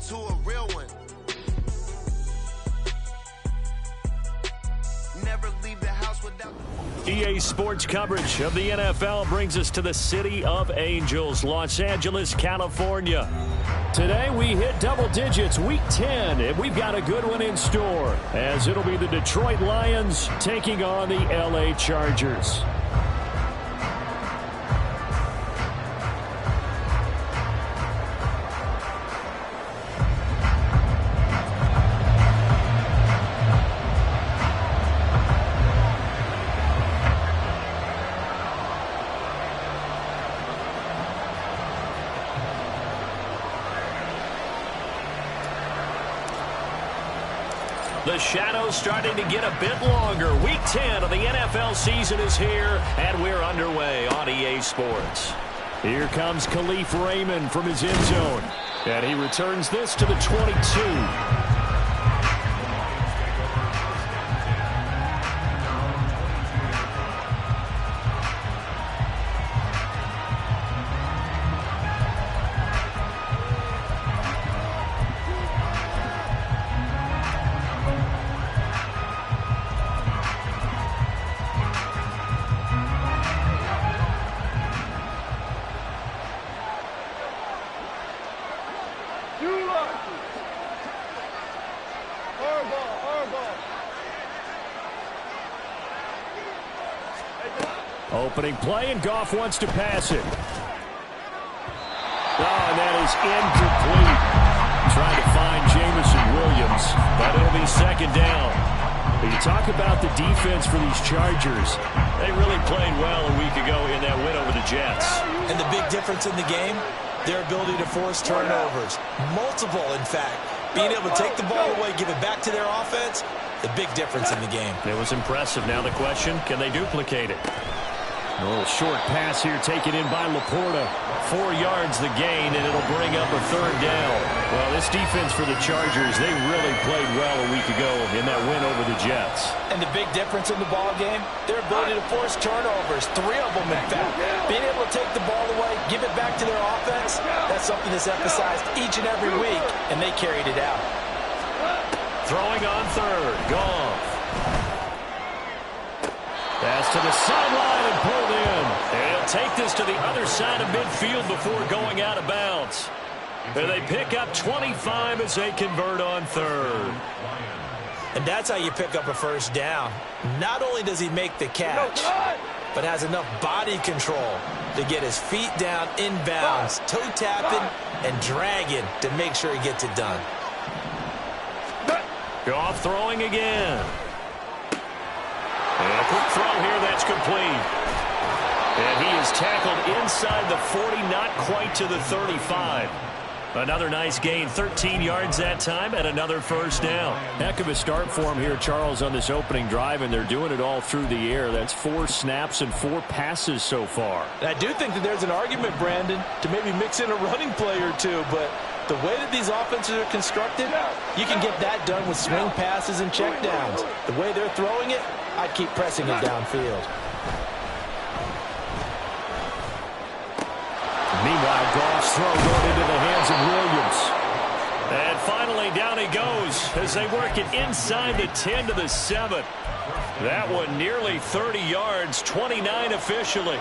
to a real one. Never leave the house without... EA Sports coverage of the NFL brings us to the City of Angels, Los Angeles, California. Today we hit double digits, week 10, and we've got a good one in store, as it'll be the Detroit Lions taking on the LA Chargers. The shadow's starting to get a bit longer. Week 10 of the NFL season is here, and we're underway on EA Sports. Here comes Khalif Raymond from his end zone, and he returns this to the 22. Opening play, and Goff wants to pass it. Oh, and that is incomplete. Trying to find Jameson Williams, but it'll be second down. But you talk about the defense for these Chargers. They really played well a week ago in that win over the Jets. And the big difference in the game, their ability to force turnovers. Multiple, in fact. Being able to take the ball away, give it back to their offense, the big difference in the game. It was impressive. Now the question, can they duplicate it? A little short pass here taken in by Laporta. 4 yards the gain, and it'll bring up a third down. Well, this defense for the Chargers, they really played well a week ago in that win over the Jets. And the big difference in the ball game, their ability to force turnovers, 3 of them in fact. Being able to take the ball away, give it back to their offense, that's something that's emphasized each and every week, and they carried it out. Throwing on third, Goff. Pass to the sideline and pulled in. And he'll take this to the other side of midfield before going out of bounds. And they pick up 25 as they convert on third. And that's how you pick up a first down. Not only does he make the catch, but has enough body control to get his feet down inbounds, toe tapping and dragging to make sure he gets it done. Goff throwing again. And a quick throw here that's complete. And he is tackled inside the 40, not quite to the 35. Another nice gain, 13 yards that time, and another first down. Heck of a start for him here, Charles, on this opening drive, and they're doing it all through the air. That's 4 snaps and 4 passes so far. And I do think that there's an argument, Brandon, to maybe mix in a running play or two, but the way that these offenses are constructed, you can get that done with swing passes and checkdowns. The way they're throwing it, I'd keep pressing it downfield. Meanwhile, Goff's throw going into the hands of Williams. And finally, down he goes as they work it inside the 10 to the 7. That one nearly 30 yards, 29 officially.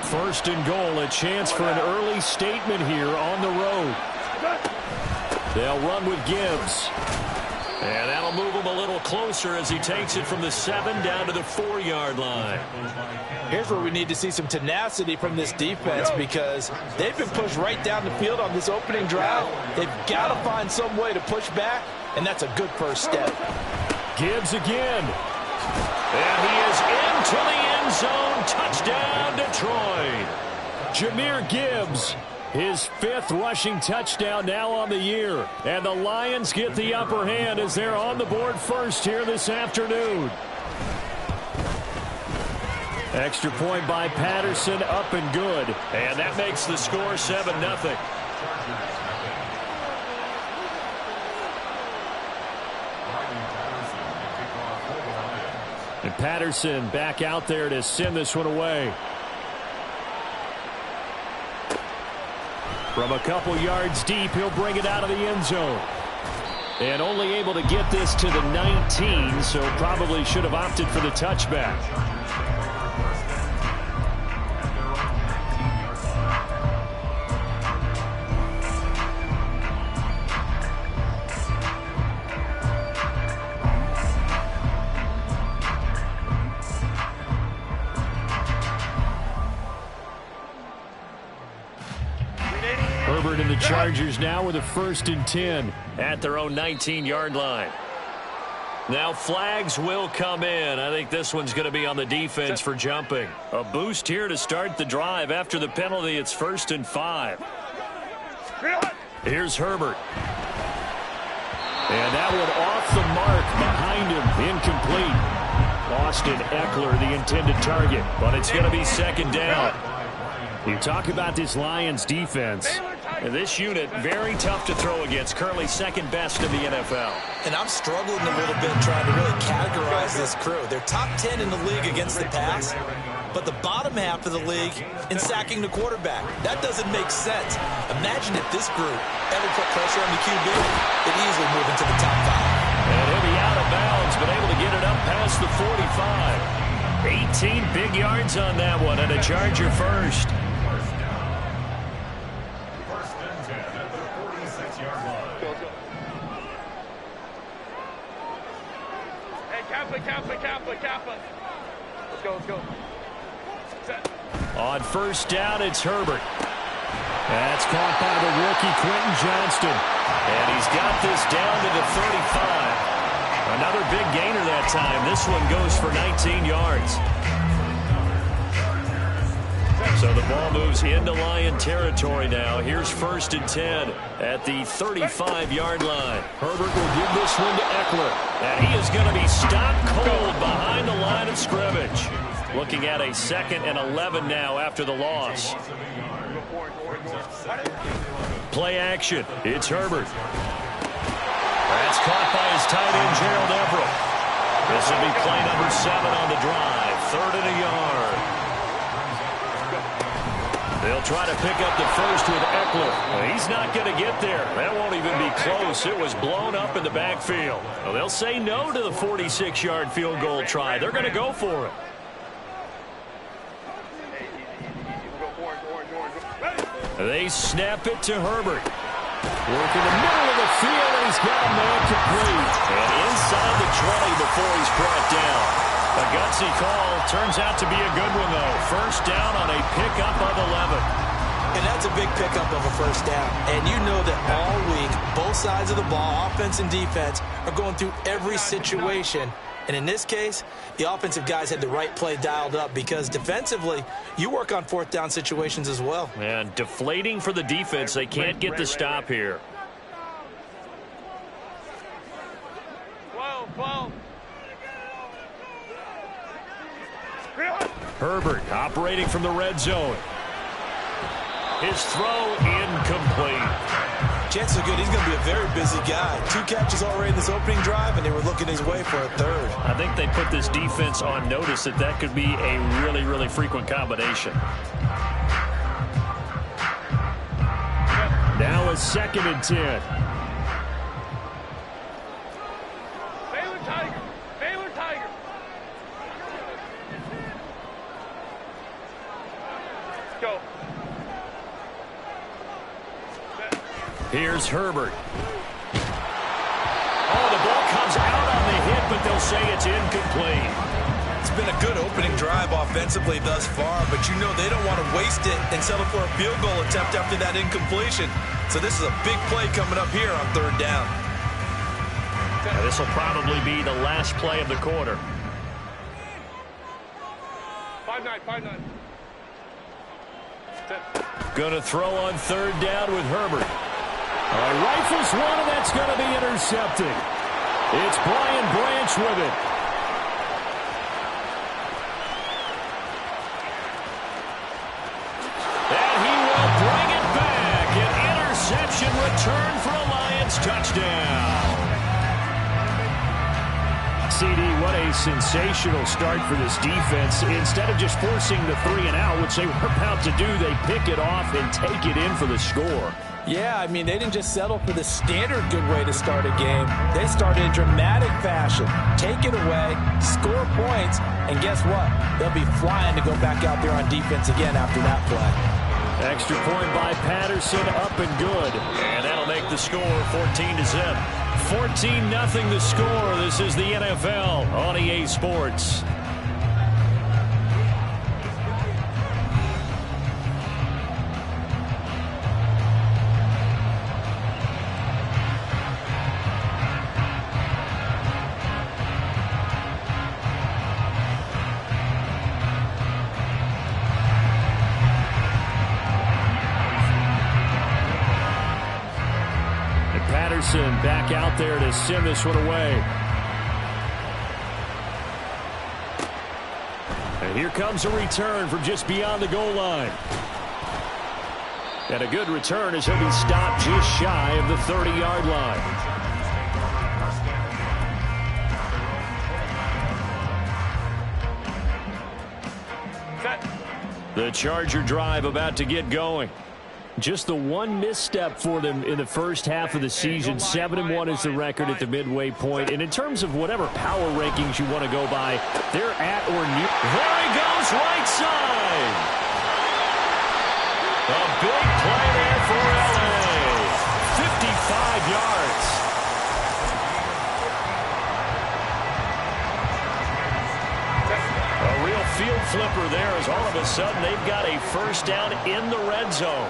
First and goal, a chance for an early statement here on the road. They'll run with Gibbs. And that'll move him a little closer as he takes it from the 7 down to the 4-yard line. Here's where we need to see some tenacity from this defense, because they've been pushed right down the field on this opening drive. They've got to find some way to push back, and that's a good first step. Gibbs again. And he is into the end zone. Touchdown, Detroit. Jahmyr Gibbs, his 5th rushing touchdown now on the year. And the Lions get the upper hand as they're on the board first here this afternoon. Extra point by Patterson, up and good. And that makes the score 7-0. And Patterson back out there to send this one away. From a couple yards deep, he'll bring it out of the end zone. And only able to get this to the 19, so probably should have opted for the touchback. Herbert and the Chargers now with a 1st and 10 at their own 19-yard line. Now flags will come in. I think this one's going to be on the defense for jumping. A boost here to start the drive. After the penalty, it's 1st and 5. Here's Herbert. And that one off the mark behind him, incomplete. Austin Eckler, the intended target, but it's going to be 2nd down. You talk about this Lions defense. This unit, very tough to throw against. Currently 2nd best in the NFL. And I'm struggling a little bit trying to really categorize this crew. They're top 10 in the league against the pass, but the bottom half of the league in sacking the quarterback. That doesn't make sense. Imagine if this group ever put pressure on the QB, they'd easily move into the top 5. And he'll be out of bounds, but able to get it up past the 45. 18 big yards on that one, and a Charger first. Kappa. Let's go. Set. On 1st down, it's Herbert. That's caught by the rookie, Quentin Johnston. And he's got this down to the 35. Another big gainer that time. This one goes for 19 yards. So the ball moves into Lion territory now. Here's 1st and 10 at the 35-yard line. Herbert will give this one to Eckler. And he is going to be stopped cold behind the line of scrimmage. Looking at a 2nd and 11 now after the loss. Play action. It's Herbert. That's caught by his tight end, Gerald Everett. This will be play number 7 on the drive. 3rd and a yard. They'll try to pick up the first with Eckler. Well, he's not going to get there. That won't even be close. It was blown up in the backfield. Well, they'll say no to the 46-yard field goal try. They're going to go for it. They snap it to Herbert. Working the middle of the field, and he's got a man complete. And inside the 20 before he's brought down. A gutsy call. Turns out to be a good one, though. 1st down on a pickup of 11. And that's a big pickup of a 1st down. And you know that all week, both sides of the ball, offense and defense, are going through every situation. And in this case, the offensive guys had the right play dialed up because defensively, you work on 4th down situations as well. And deflating for the defense. They can't get the stop here. 12. Herbert operating from the red zone. His throw incomplete. Chances are good he's going to be a very busy guy. 2 catches already in this opening drive, and they were looking his way for a 3rd. I think they put this defense on notice that could be a really, really frequent combination. Now a 2nd and 10. Baylor Tiger. Let's go. Here's Herbert. Oh, the ball comes out on the hit, but they'll say it's incomplete. It's been a good opening drive offensively thus far, but you know they don't want to waste it and settle for a field goal attempt after that incompletion. So this is a big play coming up here on 3rd down. This will probably be the last play of the quarter. 5-9. Going to throw on 3rd down with Herbert. Rifles one, and that's going to be intercepted. It's Brian Branch with it. And he will bring it back. An interception return for a Lions touchdown. CD, what a sensational start for this defense. Instead of just forcing the 3-and-out, which they were about to do, they pick it off and take it in for the score. Yeah, I mean, they didn't just settle for the standard good way to start a game. They started in dramatic fashion. Take it away, score points, and guess what? They'll be flying to go back out there on defense again after that play. Extra point by Patterson, up and good. And that'll make the score 14-0. 14-0 the score. This is the NFL on EA Sports. Back out there to send this one away. And here comes a return from just beyond the goal line. And a good return as he'll be stopped just shy of the 30-yard line. The Charger drive about to get going. Just the one misstep for them in the first half of the season. 7-1 is the record at the midway point. And in terms of whatever power rankings you want to go by, they're at or near. There he goes, right side. A big play there for LA. 55 yards. A real field flipper there as all of a sudden they've got a first down in the red zone.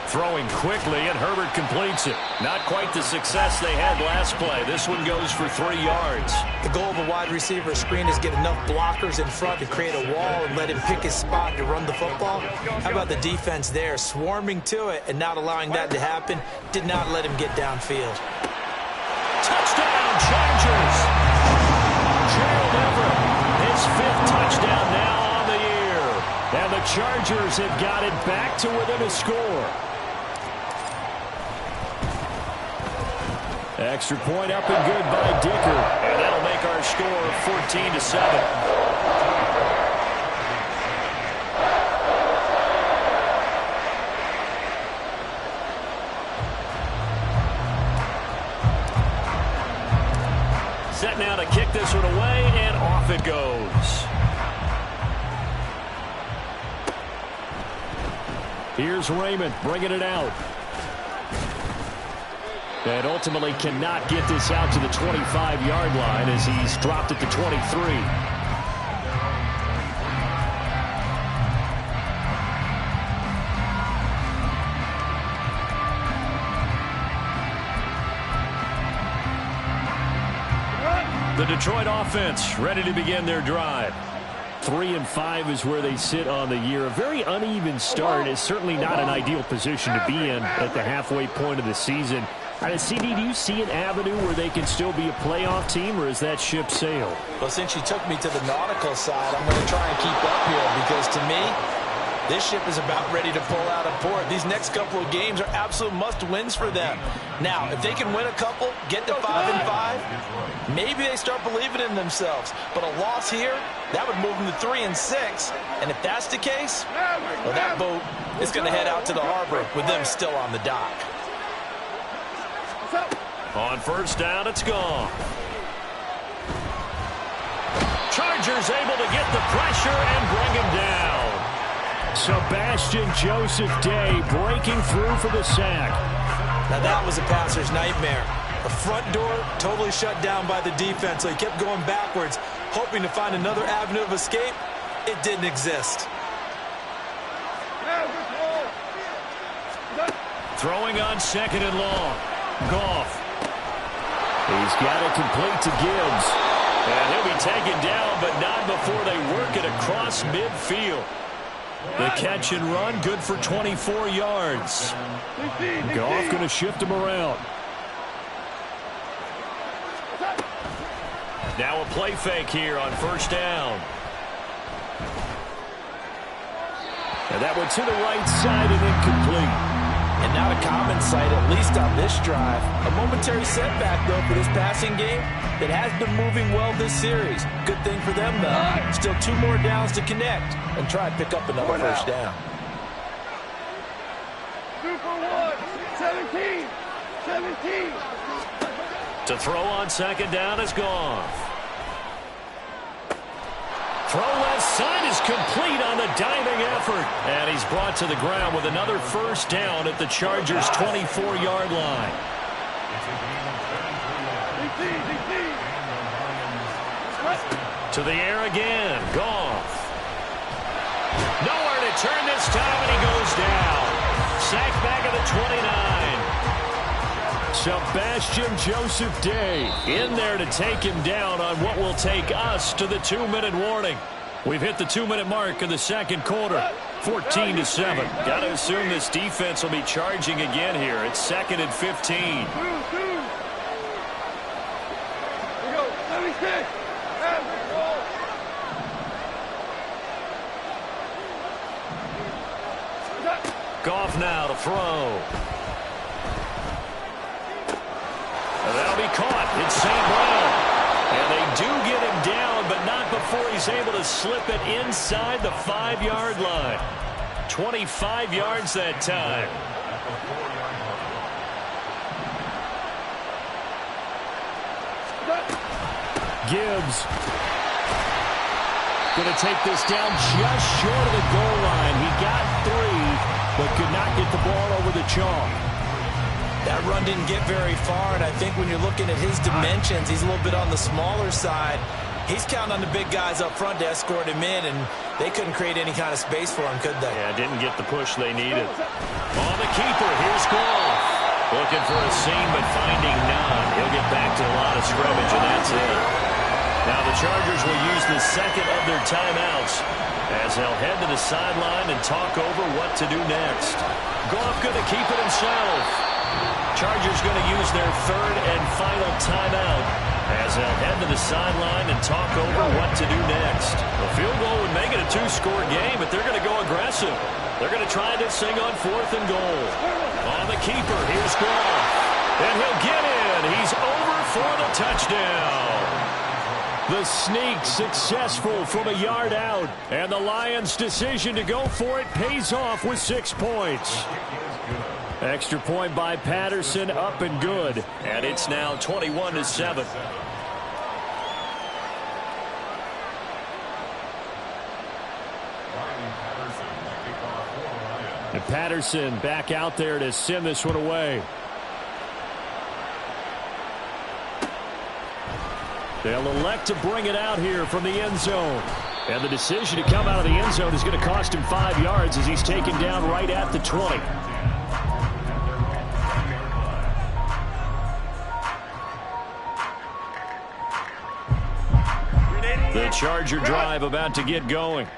Throwing quickly, and Herbert completes it. Not quite the success they had last play. This one goes for 3 yards. The goal of a wide receiver screen is get enough blockers in front to create a wall and let him pick his spot to run the football. How about the defense there, swarming to it and not allowing that to happen? Did not let him get downfield. Touchdown, Chargers! Gerald Everett, his 5th touchdown now on the year. And the Chargers have got it back to within a score. Extra point up and good by Dicker. And that'll make our score 14-7. Set now to kick this one away, and off it goes. Here's Raymond bringing it out. And ultimately cannot get this out to the 25-yard line as he's dropped it to 23. The Detroit offense ready to begin their drive. 3-5 is where they sit on the year. A very uneven start is certainly not an ideal position to be in at the halfway point of the season. CD, do you see an avenue where they can still be a playoff team, or is that ship sailed? Well, since you took me to the nautical side, I'm going to try and keep up here because, to me, this ship is about ready to pull out of port. These next couple of games are absolute must-wins for them. Now, if they can win a couple, get to 5-5, maybe they start believing in themselves. But a loss here, that would move them to 3-6. And if that's the case, well, that boat is going to head out to the harbor with them still on the dock. On first down, it's gone. Chargers able to get the pressure and bring him down. Sebastian Joseph Day breaking through for the sack. Now that was a passer's nightmare. The front door totally shut down by the defense, so he kept going backwards, hoping to find another avenue of escape. It didn't exist. Throwing on 2nd and long. Goff. He's got it complete to Gibbs. And he'll be taken down, but not before they work it across midfield. The catch and run, good for 24 yards. Goff going to shift him around. Now a play fake here on first down. And that one to the right side and incomplete. And not a common sight, at least on this drive. A momentary setback, though, for this passing game that has been moving well this series. Good thing for them, though. Still 2 more downs to connect and try and pick up another first down. 2 for 1. 17. 17. To throw on second down is Goff. Throw left side is complete on the diving effort. And he's brought to the ground with another first down at the Chargers' 24-yard line. To the air again. Goff. Nowhere to turn this time, and he goes down. Sacked back at the 29. Sebastian Joseph Day in there to take him down on what will take us to the 2-minute warning. We've hit the 2-minute mark in the second quarter. 14-7. Got to assume this defense will be charging again here. It's 2nd and 15. Here we go. 76. Goff now to throw. And that'll be caught. It's St. Brown. And they do get him down, but not before he's able to slip it inside the 5-yard line. 25 yards that time. Gibbs going to take this down just short of the goal line. He got 3, but could not get the ball over the chalk. That run didn't get very far, and I think when you're looking at his dimensions, he's a little bit on the smaller side. He's counting on the big guys up front to escort him in, and they couldn't create any kind of space for him, could they? Yeah, didn't get the push they needed. On the keeper, here's Goff. Looking for a seam, but finding none. He'll get back to the line of scrimmage, and that's it. Now the Chargers will use the second of their timeouts as they'll head to the sideline and talk over what to do next. Goff going to keep it himself. Chargers going to use their 3rd and final timeout as they'll head to the sideline and talk over what to do next. A field goal would make it a 2-score game, but they're going to go aggressive. They're going to try this thing on 4th and goal. On the keeper, here's Goff. And he'll get in. He's over for the touchdown. The sneak successful from a yard out. And the Lions' decision to go for it pays off with 6 points. Extra point by Patterson, up and good. And it's now 21-7. And Patterson back out there to send this one away. They'll elect to bring it out here from the end zone. And the decision to come out of the end zone is going to cost him 5 yards as he's taken down right at the 20. The Charger drive about to get going.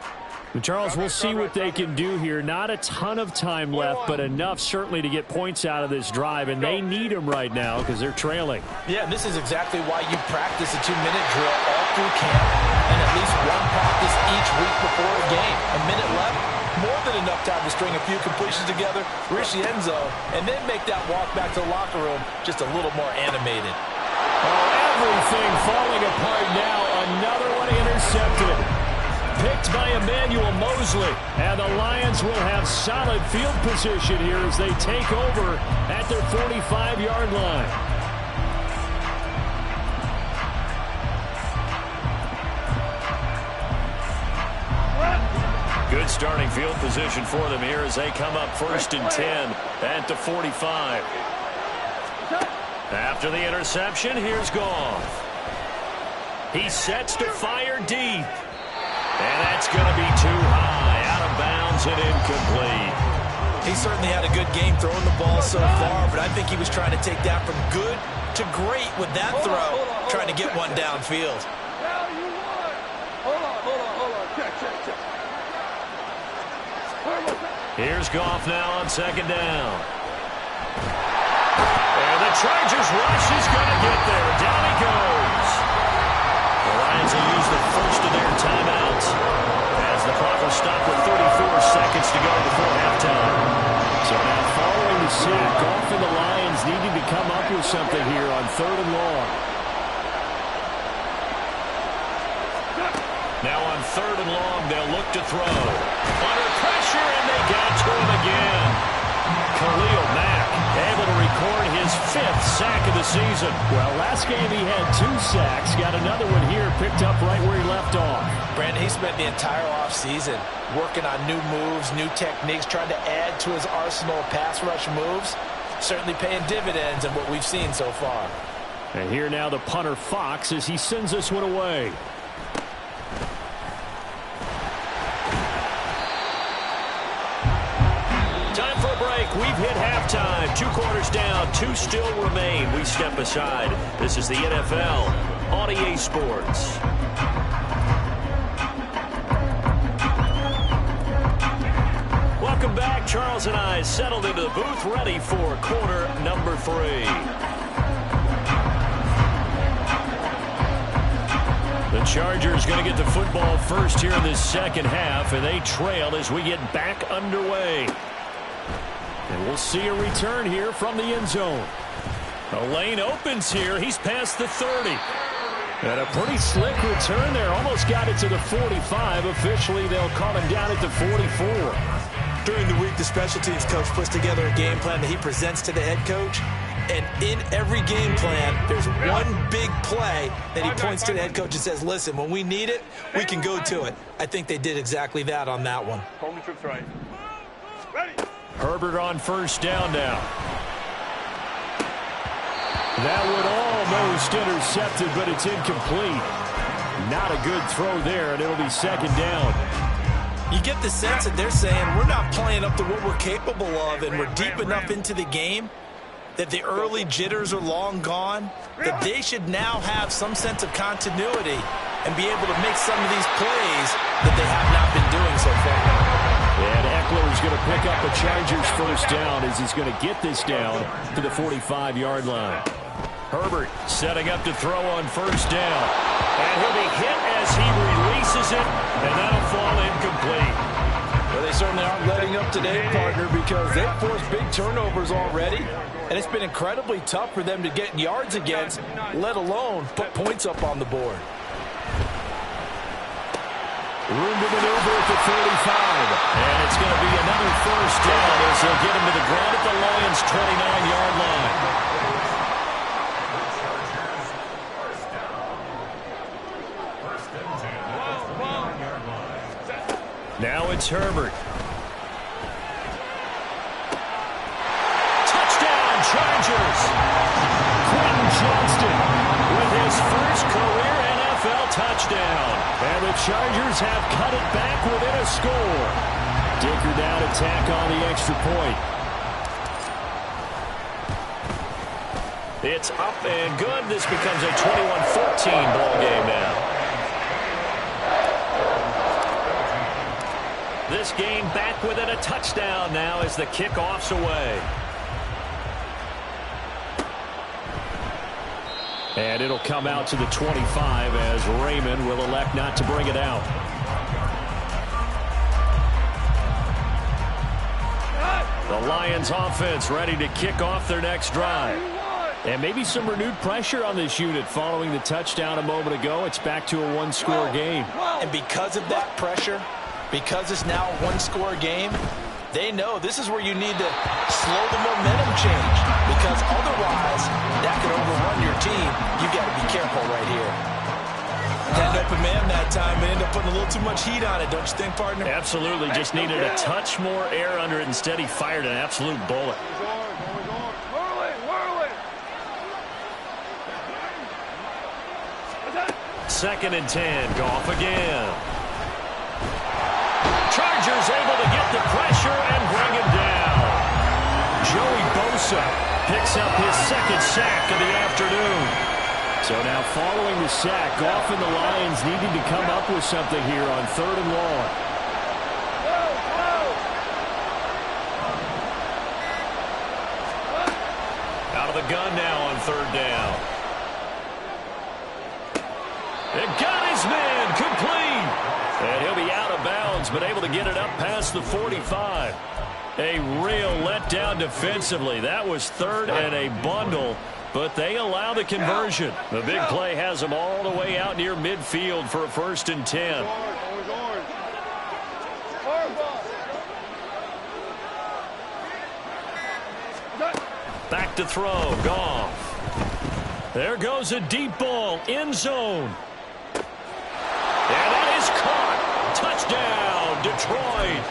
Charles, we'll see what they can do here. Not a ton of time left, but enough certainly to get points out of this drive, and they need them right now because they're trailing. Yeah, this is exactly why you practice a 2-minute drill all through camp and at least one practice each week before a game. A minute left, more than enough time to string a few completions together, reach the end zone, and then make that walk back to the locker room just a little more animated. Oh, everything falling apart now. Another one intercepted. Picked by Emmanuel Mosley. And the Lions will have solid field position here as they take over at their 45-yard line. Good starting field position for them here as they come up 1st and 10 at the 45. After the interception, here's Goff. He sets to fire deep. And that's going to be too high, out of bounds and incomplete. He certainly had a good game throwing the ball so far, but I think he was trying to take that from good to great with that throw, trying to get one downfield. Now you won. Hold on. Check. Here's Goff now on 2nd down. And the Chargers rush is going to get there. Down he goes. The Lions will use the first of their timeouts as the clock will stop with 34 seconds to go before halftime. So now following the sack. Goff and the Lions needing to come up with something here on 3rd and long. Now on 3rd and long, they'll look to throw. Under pressure, and they got to him again. Khalil Mack able to record his 5th sack of the season. Well, last game he had 2 sacks. Got another one here, picked up right where he left off. Brandon, he spent the entire offseason working on new moves, new techniques, trying to add to his arsenal of pass rush moves. Certainly paying dividends in what we've seen so far. And here now the punter Fox as he sends this one away. Time for a break. We've hit halftime. 2 quarters down. 2 still remain. We step aside. This is the NFL on EA Sports. Welcome back. Charles and I settled into the booth, ready for quarter number 3. The Chargers going to get the football first here in this second half, and they trail as we get back underway. And we'll see a return here from the end zone. The lane opens here. He's past the 30. And a pretty slick return there. Almost got it to the 45. Officially, they'll call him down at the 44. During the week, the special teams coach puts together a game plan that he presents to the head coach. And in every game plan, there's one big play that he points to the head coach and says, listen, when we need it, we can go to it. I think they did exactly that on that one. Home trips right. Ready. Herbert on first down now. That would almost intercepted, but it's incomplete. Not a good throw there, and it'll be second down. You get the sense that they're saying we're not playing up to what we're capable of, and we're deep enough into the game that the early jitters are long gone, that they should now have some sense of continuity and be able to make some of these plays that they have not been doing so far. And Eckler's going to pick up a Chargers first down as he's going to get this down to the 45-yard line. Herbert setting up to throw on first down. And he'll be hit as he releases it, and that'll fall incomplete. Well, they certainly aren't letting up today, partner, because they've forced big turnovers already, and it's been incredibly tough for them to get yards against, let alone put points up on the board. Room to maneuver at the 35. And it's going to be another first down as they'll get him to the ground at the Lions' 29-yard line. Now it's Herbert. Touchdown, Chargers. Quentin Johnston with his first career NFL touchdown. And the Chargers have cut it back within a score. Dicker down to tack on the extra point. It's up and good. This becomes a 21-14 ball game now. This game back within a touchdown now as the kickoff's away. And it'll come out to the 25 as Raymond will elect not to bring it out. The Lions offense ready to kick off their next drive. And maybe some renewed pressure on this unit following the touchdown a moment ago. It's back to a one-score game. And because of that pressure, because it's now a one-score game, they know this is where you need to slow the momentum change, because otherwise that could overrun your team. You got to be careful right here. Had an open man that time and ended up putting a little too much heat on it, don't you think, partner? Absolutely. Just needed a touch more air under it. Instead, he fired an absolute bullet. Second and 10. Goff again. Chargers able to get the pressure and bring him down. Joey Bosa picks up his second sack of the afternoon. So now following the sack, Goff and the Lions needing to come up with something here on 3rd and long. Out of the gun now on 3rd down. It got his man complete. And he'll be out of bounds, but able to get it up past the 45. A real letdown defensively. That was third and a bundle, but they allow the conversion. The big play has them all the way out near midfield for a 1st and 10. Back to throw. Goff. There goes a deep ball. End zone. And that is caught. Touchdown, Detroit.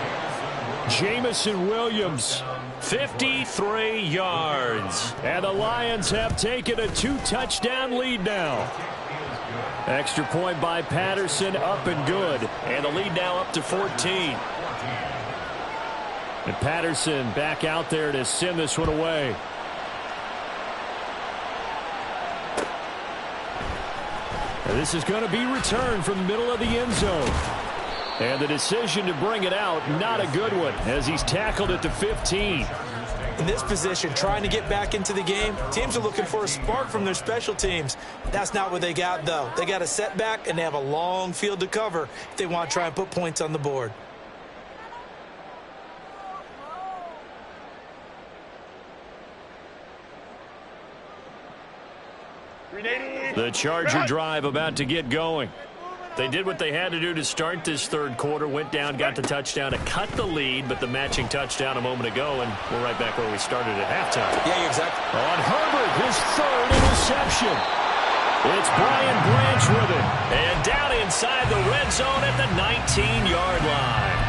Jameson Williams, 53 yards. And the Lions have taken a 2-touchdown lead now. Extra point by Patterson, up and good. And the lead now up to 14. And Patterson back out there to send this one away. And this is going to be returned from the middle of the end zone. And the decision to bring it out, not a good one, as he's tackled at the 15. In this position, trying to get back into the game, teams are looking for a spark from their special teams. That's not what they got, though. They got a setback, and they have a long field to cover if they want to try and put points on the board. The Charger drive about to get going. They did what they had to do to start this third quarter, went down, got the touchdown to cut the lead, but the matching touchdown a moment ago, and we're right back where we started at halftime. Yeah, you're exactly. On Herbert, his third interception. It's Brian Branch with it. And down inside the red zone at the 19-yard line.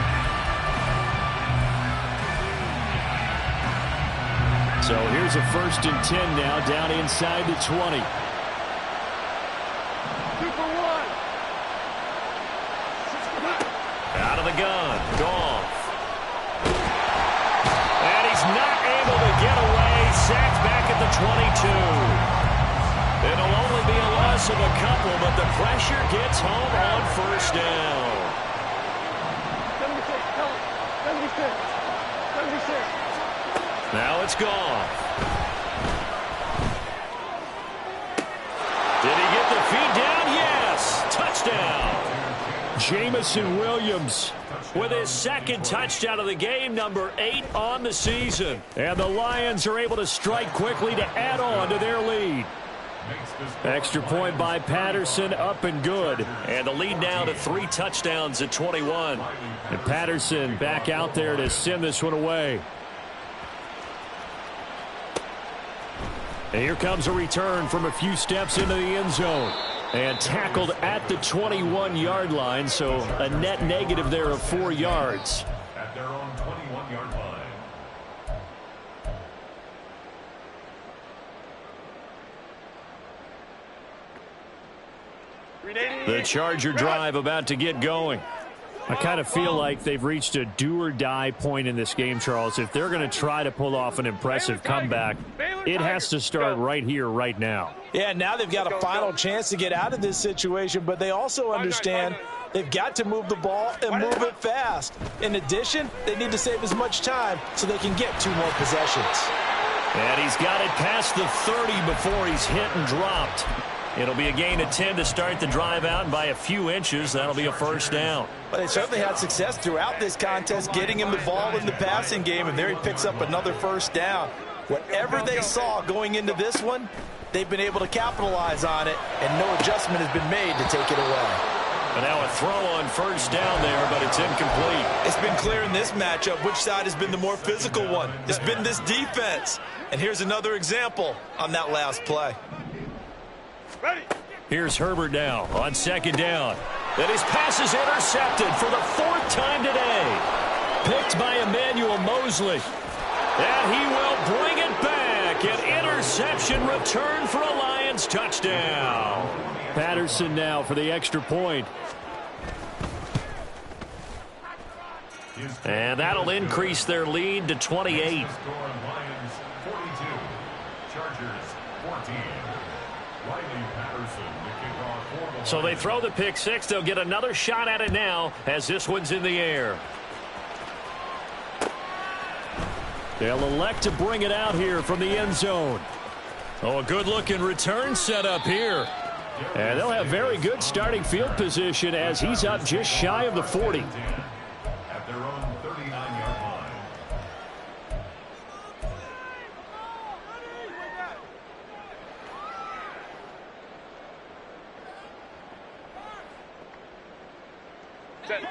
So here's a 1st and 10 now, down inside the 20. Out of the gun, Goff. And he's not able to get away. Sacked back at the 22. It'll only be a loss of a couple, but the pressure gets home on 1st down. 76. Now it's Goff. Did he get the feet down? Yes. Touchdown. Jameson Williams with his 2nd touchdown of the game, number 8 on the season. And the Lions are able to strike quickly to add on to their lead. Extra point by Patterson, up and good. And the lead now to 3 touchdowns at 21. And Patterson back out there to send this one away. And here comes a return from a few steps into the end zone. And tackled at the 21-yard line, so a net negative there of 4 yards. At their own 21-yard line. The Charger drive about to get going. I kind of feel like they've reached a do-or-die point in this game, Charles. If they're going to try to pull off an impressive comeback, it has to start right here, right now. Yeah, now they've got a final chance to get out of this situation, but they also understand they've got to move the ball and move it fast. In addition, they need to save as much time so they can get 2 more possessions. And he's got it past the 30 before he's hit and dropped. It'll be a gain of 10 to start the drive out, and by a few inches, that'll be a 1st down. But they certainly had success throughout this contest, getting him the ball in the passing game, and there he picks up another 1st down. Whatever they saw going into this one, they've been able to capitalize on it, and no adjustment has been made to take it away. And now a throw on 1st down there, but it's incomplete. It's been clear in this matchup which side has been the more physical one. It's been this defense. And here's another example on that last play. Here's Herbert now on 2nd down. And his pass is intercepted for the 4th time today. Picked by Emmanuel Mosley. And he will bring it back. An interception return for a Lions touchdown. Patterson now for the extra point. And that'll increase their lead to 28. So they throw the pick 6. They'll get another shot at it now as this one's in the air. They'll elect to bring it out here from the end zone. Oh, a good-looking return set up here. And they'll have very good starting field position as he's up just shy of the 40. At their own 39-yard line.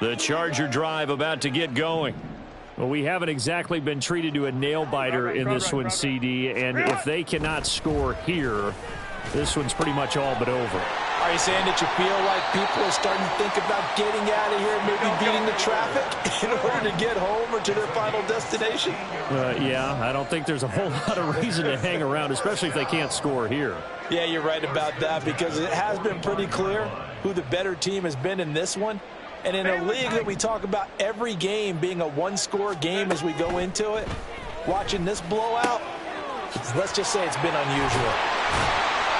The Charger drive about to get going. Well, we haven't exactly been treated to a nail-biter in this one, CD, and if they cannot score here, this one's pretty much all but over. Are you saying that you feel like people are starting to think about getting out of here, maybe beating the traffic in order to get home or to their final destination? Yeah, I don't think there's a whole lot of reason to hang around, especially if they can't score here. Yeah, you're right about that, because it has been pretty clear who the better team has been in this one. And in a league that we talk about every game being a one-score game as we go into it, watching this blowout, let's just say it's been unusual.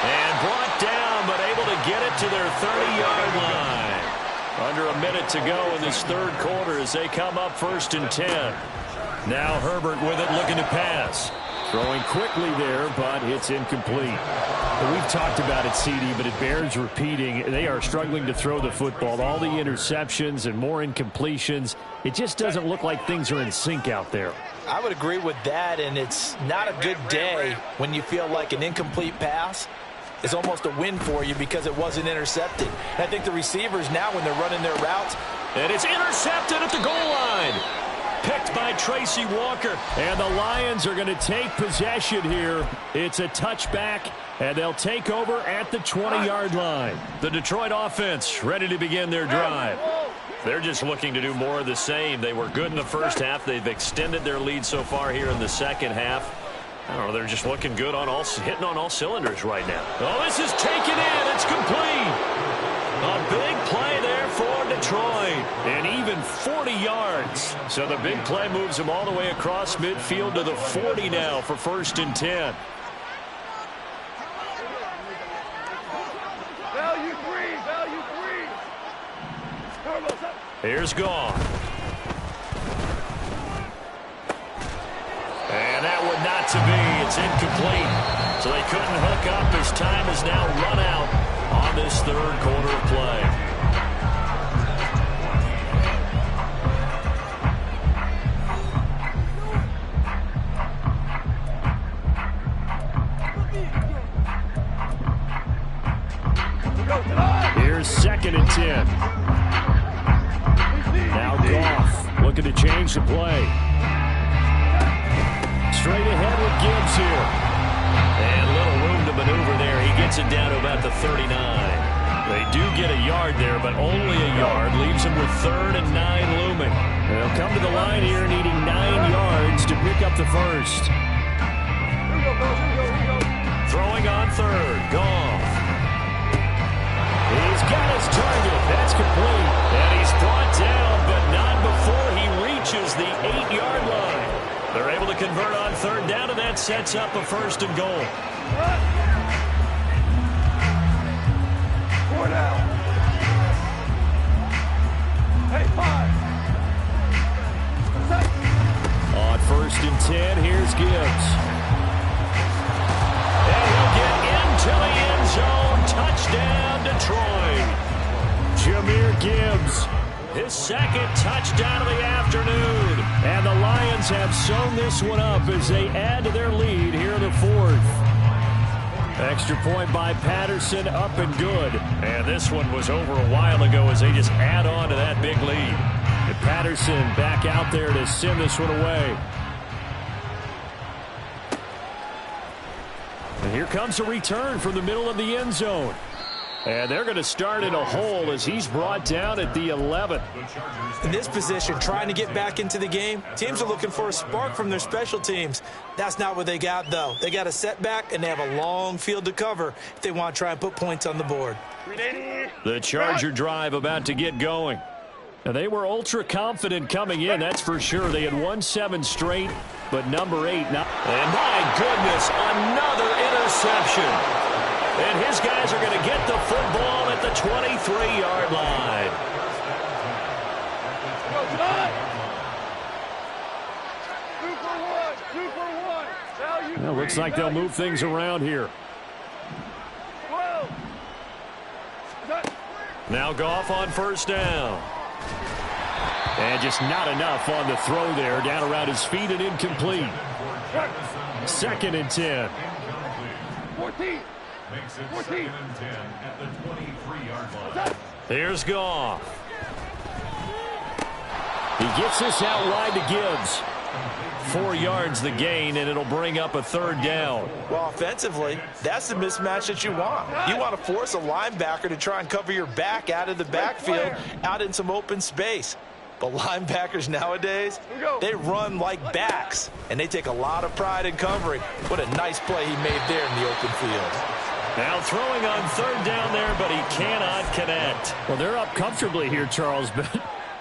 And brought down, but able to get it to their 30-yard line. Under a minute to go in this third quarter as they come up 1st and 10. Now Herbert with it, looking to pass. Throwing quickly there, but it's incomplete. We've talked about it, CD, but it bears repeating. They are struggling to throw the football. All the interceptions and more incompletions. It just doesn't look like things are in sync out there. I would agree with that, and it's not a good day when you feel like an incomplete pass is almost a win for you because it wasn't intercepted. And I think the receivers now, when they're running their routes, and it's intercepted at the goal line. Picked by Tracy Walker. And the Lions are going to take possession here. It's a touchback, and they'll take over at the 20-yard line. The Detroit offense ready to begin their drive. They're just looking to do more of the same. They were good in the first half. They've extended their lead so far here in the second half. I don't know, they're just looking good on hitting on all cylinders right now. Oh, this is taken in. It's complete. A big play there for Detroit. And even 40 yards. So the big play moves them all the way across midfield to the 40 now for 1st and 10. Value three. Here's Goff. And that one not to be. It's incomplete. So they couldn't hook up. His time is now run out on this third quarter of play. Here's 2nd and 10. Now Goff looking to change the play. Straight ahead with Gibbs here. And little room to maneuver there. He gets it down to about the 39. They do get a yard there, but only a yard. Leaves them with 3rd and 9 looming. They'll come to the line here needing 9 yards to pick up the first. Throwing on 3rd. Goff. He's got his target. That's complete. And he's brought down, but not before he reaches the 8-yard line. They're able to convert on 3rd down, and that sets up a 1st and goal. 4 down. Hey, 5. On 1st and 10, here's Gibbs. And he'll get into the end zone. Touchdown, Detroit. Jahmyr Gibbs. His 2nd touchdown of the afternoon. And the Lions have sewn this one up as they add to their lead here in the 4th. Extra point by Patterson, up and good. And this one was over a while ago as they just add on to that big lead. And Patterson back out there to send this one away. And here comes a return from the middle of the end zone. And they're going to start in a hole as he's brought down at the 11. in this position, trying to get back into the game, teams are looking for a spark from their special teams. That's not what they got, though. They got a setback, and they have a long field to cover if they want to try and put points on the board. The Charger drive about to get going. Now, they were ultra confident coming in, that's for sure. They had won 7 straight, but number 8 now. And my goodness, another interception. And his guys are going to get the football at the 23-yard line. Well, looks like they'll move things around here. Now Goff on first down. And just not enough on the throw there. Down around his feet and incomplete. 2nd and 10. 14. Makes it 2nd and 10 at the 23-yard line. Here's Goff. He gets this out wide to Gibbs. 4 yards the gain, and it'll bring up a 3rd down. Well, offensively, that's the mismatch that you want. You want to force a linebacker to try and cover your back out of the backfield, out in some open space. But linebackers nowadays, they run like backs, and they take a lot of pride in covering. What a nice play he made there in the open field. Now throwing on 3rd down there, but he cannot connect. Well, they're up comfortably here, Charles, but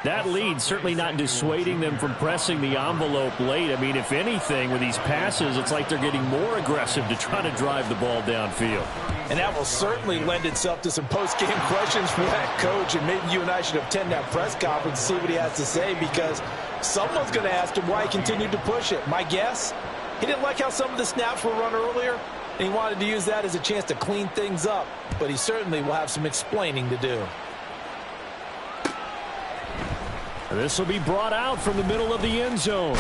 that lead certainly not dissuading them from pressing the envelope late. I mean, if anything, with these passes, it's like they're getting more aggressive to try to drive the ball downfield. And that will certainly lend itself to some post-game questions for that coach, and maybe you and I should attend that press conference to see what he has to say, because someone's going to ask him why he continued to push it. My guess, he didn't like how some of the snaps were run earlier, and he wanted to use that as a chance to clean things up, but he certainly will have some explaining to do. And this will be brought out from the middle of the end zone.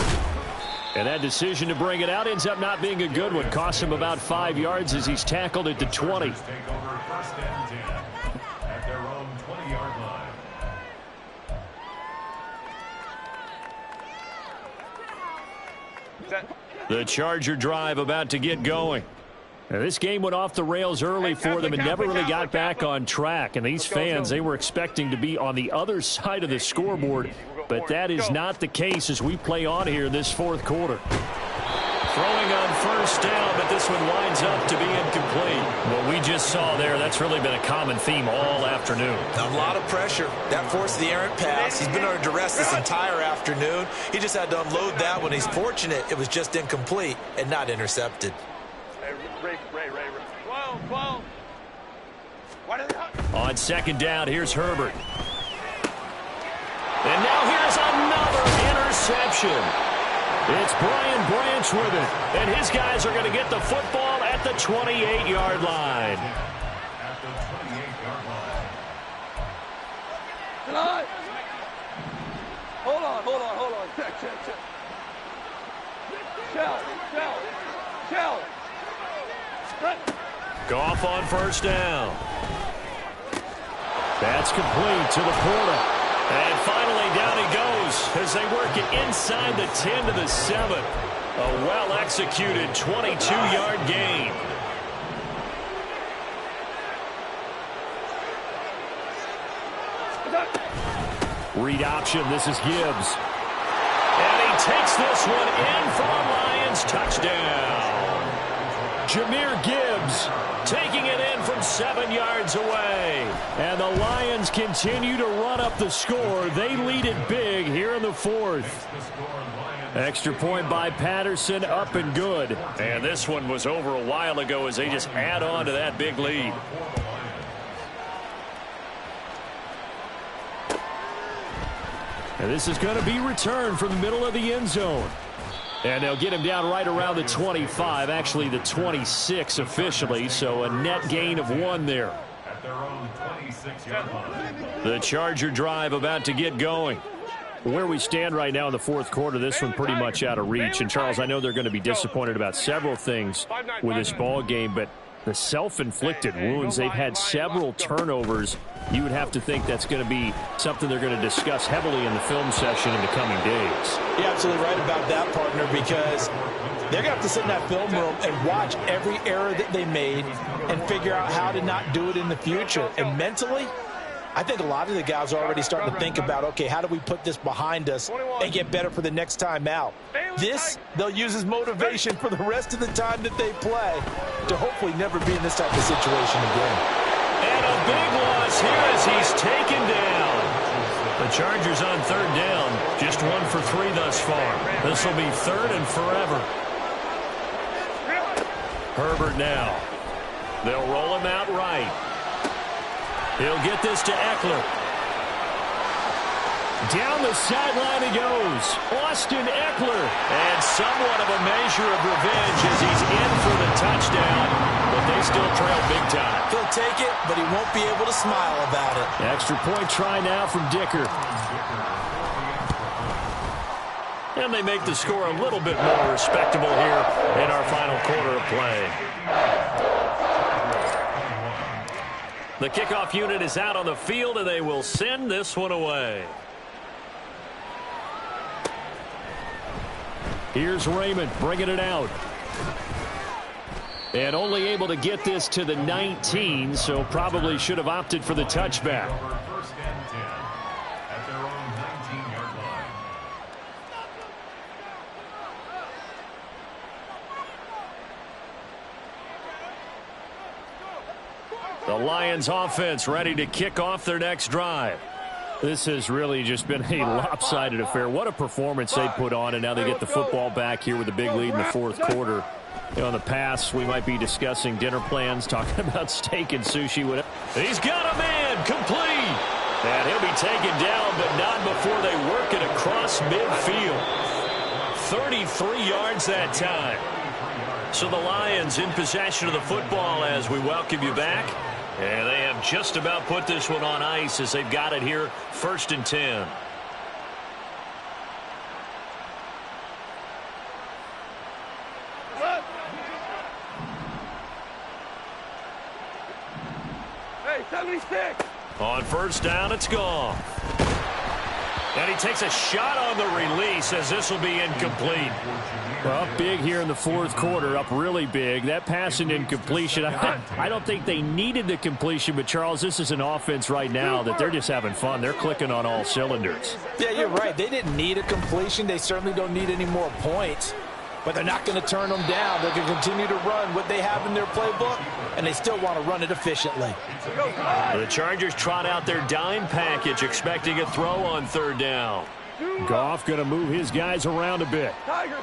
And that decision to bring it out ends up not being a good one. Costs him about 5 yards as he's tackled at the 20. Take over 1st and 10 at their own 20-yard line. The Charger drive about to get going. Now, this game went off the rails early for them and never really got back on track. And these fans, they were expecting to be on the other side of the scoreboard, but that is not the case as we play on here this 4th quarter. Throwing on 1st down, but this one winds up to be incomplete. What we just saw there, that's really been a common theme all afternoon. A lot of pressure. That forced the errant pass. He's been under duress this entire afternoon. He just had to unload that one. He's fortunate it was just incomplete and not intercepted. Ray. 12. On 2nd down, here's Herbert. And now here's another interception. It's Brian Branch with it. And his guys are going to get the football at the 28-yard line. At the 28-yard line. Hold on. Check. Shell. Goff on 1st down. That's complete to LaPorta. And finally down he goes as they work it inside the 10 to the 7. A well-executed 22-yard gain. Read option. This is Gibbs. And he takes this one in for a Lions touchdown. Jahmyr Gibbs taking it in from 7 yards away. And the Lions continue to run up the score. They lead it big here in the 4th. Extra point by Patterson, up and good. And this one was over a while ago as they just add on to that big lead. And this is going to be returned from the middle of the end zone. And they'll get him down right around the 25, actually the 26 officially, so a net gain of 1 there. At their own 26-yard line. The Charger drive about to get going. Where we stand right now in the 4th quarter, this one pretty much out of reach. And, Charles, I know they're going to be disappointed about several things with this ball game, but the self-inflicted wounds, they've had several turnovers. You would have to think that's going to be something they're going to discuss heavily in the film session in the coming days. You're absolutely right about that, partner, because they're going to have to sit in that film room and watch every error that they made and figure out how to not do it in the future. And mentally, I think a lot of the guys are already starting to think about, okay, how do we put this behind us and get better for the next time out? This, they'll use as motivation for the rest of the time that they play to hopefully never be in this type of situation again. And a big loss here as he's taken down. The Chargers on 3rd down, just 1 for 3 thus far. This will be 3rd and forever. Herbert now. They'll roll him out right. He'll get this to Eckler. Down the sideline he goes. Austin Eckler. And somewhat of a measure of revenge as he's in for the touchdown, but they still trail big time. He'll take it, but he won't be able to smile about it. Extra point try now from Dicker. And they make the score a little bit more respectable here in our final quarter of play. The kickoff unit is out on the field, and they will send this one away. Here's Raymond bringing it out. And only able to get this to the 19, so probably should have opted for the touchback. First and 10 at their own 19-yard line. The Lions offense ready to kick off their next drive. This has really just been a lopsided affair. What a performance they put on, and now they get the football back here with a big lead in the fourth quarter. You know, in the past, we might be discussing dinner plans, talking about steak and sushi. Whatever. He's got a man complete. And he'll be taken down, but not before they work it across midfield. 33 yards that time. So the Lions in possession of the football as we welcome you back. And they have just about put this one on ice as they've got it here, 1st and 10. Hey, 76. On first down, it's gone. And he takes a shot on the release as this will be incomplete. Well, up big here in the fourth quarter, up really big. That pass and incompletion, I don't think they needed the completion, but Charles, this is an offense right now that they're just having fun. They're clicking on all cylinders. Yeah, you're right. They didn't need a completion. They certainly don't need any more points. But they're not going to turn them down. They're going to continue to run what they have in their playbook, and they still want to run it efficiently. The Chargers trot out their dime package, expecting a throw on 3rd down. Goff going to move his guys around a bit. Tiger.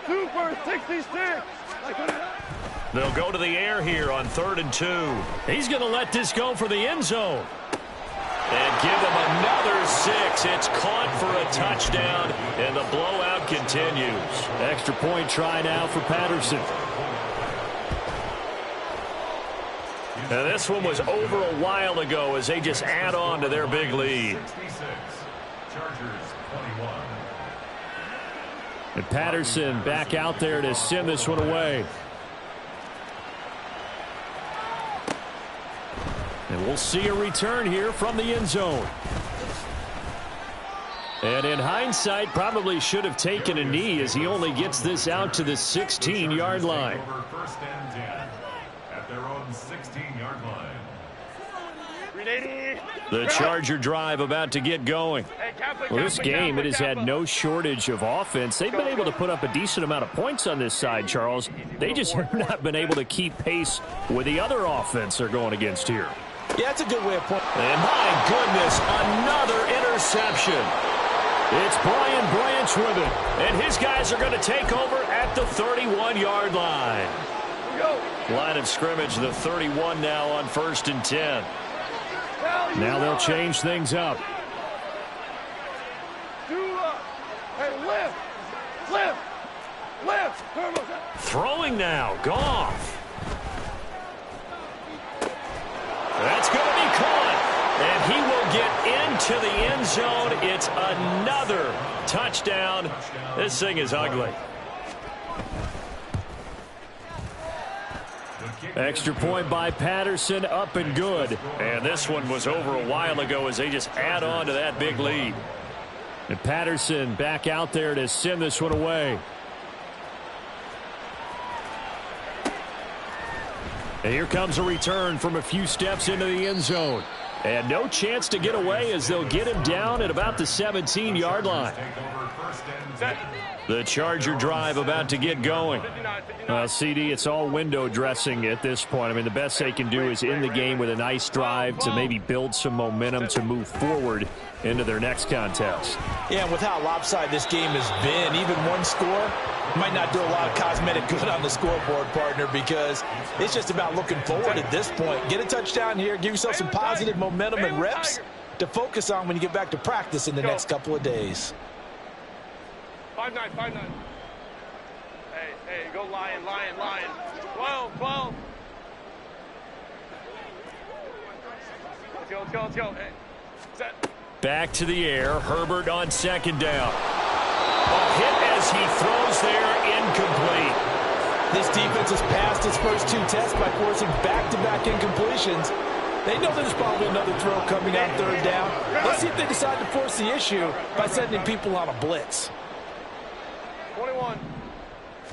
2 for 66. They'll go to the air here on 3rd and 2. He's going to let this go for the end zone. And give them another 6. It's caught for a touchdown, and the blowout continues. Extra point try now for Patterson. And this one was over a while ago as they just add on to their big lead. 66, Chargers 21. And Patterson back out there to send this one away. And we'll see a return here from the end zone. And in hindsight, probably should have taken a knee as he only gets this out to the 16-yard line. First and 10 at their own 16-yard line. The Charger drive about to get going. Well, this game, it has had no shortage of offense. They've been able to put up a decent amount of points on this side, Charles. They just have not been able to keep pace with the other offense they're going against here. Yeah, that's a good way of putting it. And my goodness, another interception. It's Brian Branch with it. And his guys are going to take over at the 31-yard line. Line of scrimmage, the 31 now on 1st and 10. Now they'll change things up. Hey, lift. Throwing now, Goff. That's going to be caught. And he will get into the end zone. It's another touchdown. This thing is ugly. Extra point by Patterson, up and good. And this one was over a while ago as they just add on to that big lead. And Patterson back out there to send this one away. And here comes a return from a few steps into the end zone. And no chance to get away as they'll get him down at about the 17-yard line. The Charger drive about to get going. CD, it's all window dressing at this point. I mean, the best they can do is in the game with a nice drive to maybe build some momentum to move forward into their next contest. Yeah, and with how lopsided this game has been, even one score might not do a lot of cosmetic good on the scoreboard, partner, because it's just about looking forward at this point. Get a touchdown here, give yourself some positive momentum and reps to focus on when you get back to practice in the next couple of days. 5-9. Hey, go Lion. 12. Let's go. Hey, set. Back to the air. Herbert on 2nd down. A hit as he throws there, incomplete. This defense has passed its first 2 tests by forcing back-to-back incompletions. They know there's probably another throw coming on 3rd down. Let's see if they decide to force the issue by sending people on a blitz. 21.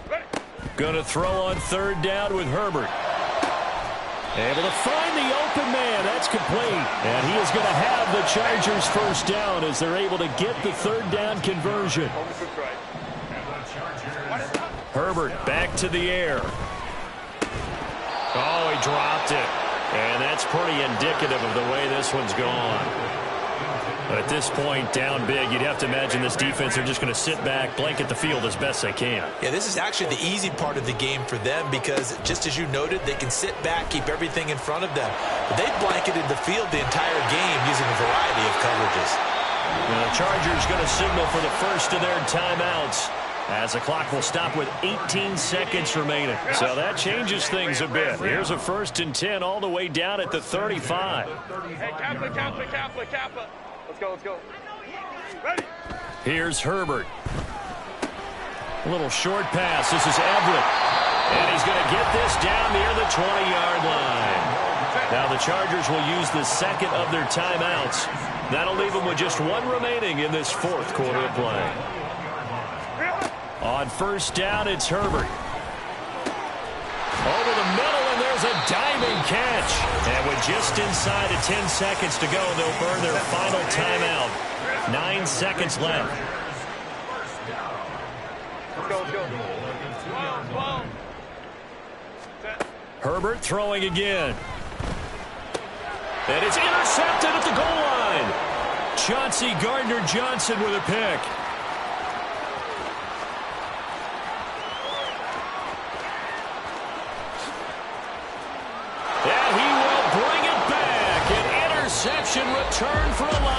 Ready. Going to throw on third down with Herbert. Able to find the open man. That's complete. And he is going to have the Chargers first down as they're able to get the third down conversion. Herbert back to the air. Oh, he dropped it. And that's pretty indicative of the way this one's gone. At this point, down big, you'd have to imagine this defense, they're just going to sit back, blanket the field as best they can. Yeah, this is actually the easy part of the game for them because, just as you noted, they can sit back, keep everything in front of them. But they've blanketed the field the entire game using a variety of coverages. Now, the Chargers going to signal for the first of their timeouts as the clock will stop with 18 seconds remaining. So that changes things a bit. Here's a 1st and 10 all the way down at the 35. Hey, Kappa. Let's go. Ready. Here's Herbert. A little short pass. This is Everett. And he's going to get this down near the 20-yard line. Now the Chargers will use the second of their timeouts. That'll leave them with just one remaining in this fourth quarter of play. On first down, it's Herbert. Over the middle, and there's a diving catch. And with just inside of 10 seconds to go, they'll burn their final timeout. 9 seconds left. Let's go. 12. Herbert throwing again. And it's intercepted at the goal line. Chauncey Gardner-Johnson with a pick. And he will bring it back. An interception return for a line.